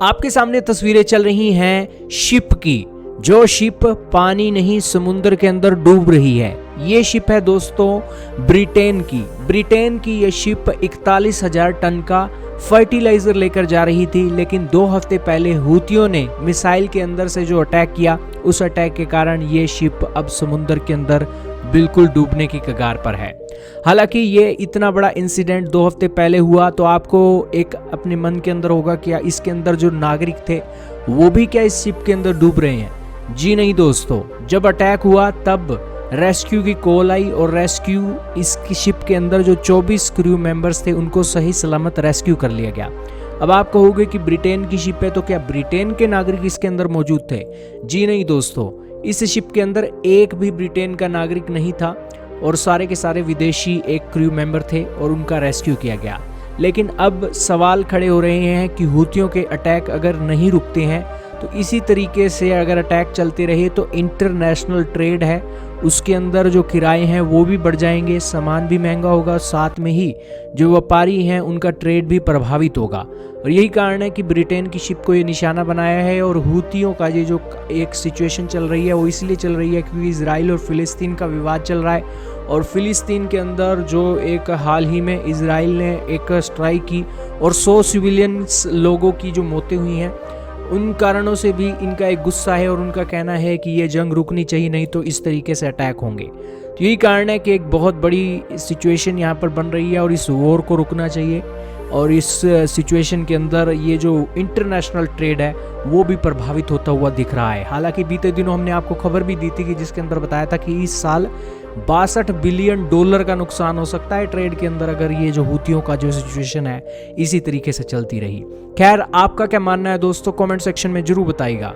आपके सामने तस्वीरें चल रही हैं शिप की, जो शिप पानी नहीं समुद्र के अंदर डूब रही है। ये शिप है दोस्तों ब्रिटेन की ये शिप 41,000 टन का फर्टिलाइजर लेकर जा रही थी, लेकिन 2 हफ्ते पहले हूतियों ने मिसाइल के अंदर से जो अटैक किया, उस अटैक के कारण ये शिप अब समुद्र के अंदर बिल्कुल डूबने की कगार पर है। हालांकि ये इतना बड़ा इंसिडेंट 2 हफ्ते पहले हुआ, तो आपको एक अपने मन के अंदर होगा क्या इसके अंदर जो नागरिक थे वो भी क्या इस शिप के अंदर डूब रहे हैं? जी नहीं दोस्तों, जब अटैक हुआ तब रेस्क्यू की कॉल आई और रेस्क्यू इसकी शिप के अंदर जो 24 क्रू मेंबर्स थे उनको सही सलामत रेस्क्यू कर लिया गया। अब आप कहोगे कि ब्रिटेन की शिप है तो क्या ब्रिटेन के नागरिक इसके अंदर मौजूद थे? जी नहीं दोस्तों, इस शिप के अंदर एक भी ब्रिटेन का नागरिक नहीं था और सारे के सारे विदेशी एक क्रू मेंबर थे और उनका रेस्क्यू किया गया। लेकिन अब सवाल खड़े हो रहे हैं कि हूतियों के अटैक अगर नहीं रुकते हैं तो इसी तरीके से अगर अटैक चलते रहे तो इंटरनेशनल ट्रेड है उसके अंदर जो किराए हैं वो भी बढ़ जाएंगे, सामान भी महंगा होगा, साथ में ही जो व्यापारी हैं उनका ट्रेड भी प्रभावित होगा। और यही कारण है कि ब्रिटेन की शिप को ये निशाना बनाया है। और हूतियों का ये जो एक सिचुएशन चल रही है वो इसलिए चल रही है क्योंकि इजराइल और फिलिस्तीन का विवाद चल रहा है, और फिलिस्तीन के अंदर जो एक हाल ही में इजराइल ने एक स्ट्राइक की और 100 सिविलियंस लोगों की जो मौतें हुई हैं, उन कारणों से भी इनका एक गुस्सा है और उनका कहना है कि ये जंग रुकनी चाहिए, नहीं तो इस तरीके से अटैक होंगे। तो यही कारण है कि एक बहुत बड़ी सिचुएशन यहाँ पर बन रही है और इस वॉर को रुकना चाहिए। और इस सिचुएशन के अंदर ये जो इंटरनेशनल ट्रेड है वो भी प्रभावित होता हुआ दिख रहा है। हालांकि बीते दिनों हमने आपको खबर भी दी थी कि जिसके अंदर बताया था कि इस साल $62 बिलियन का नुकसान हो सकता है ट्रेड के अंदर, अगर ये जो हूतियों का जो सिचुएशन है इसी तरीके से चलती रही। खैर, आपका क्या मानना है दोस्तों, कमेंट सेक्शन में जरूर बताइएगा।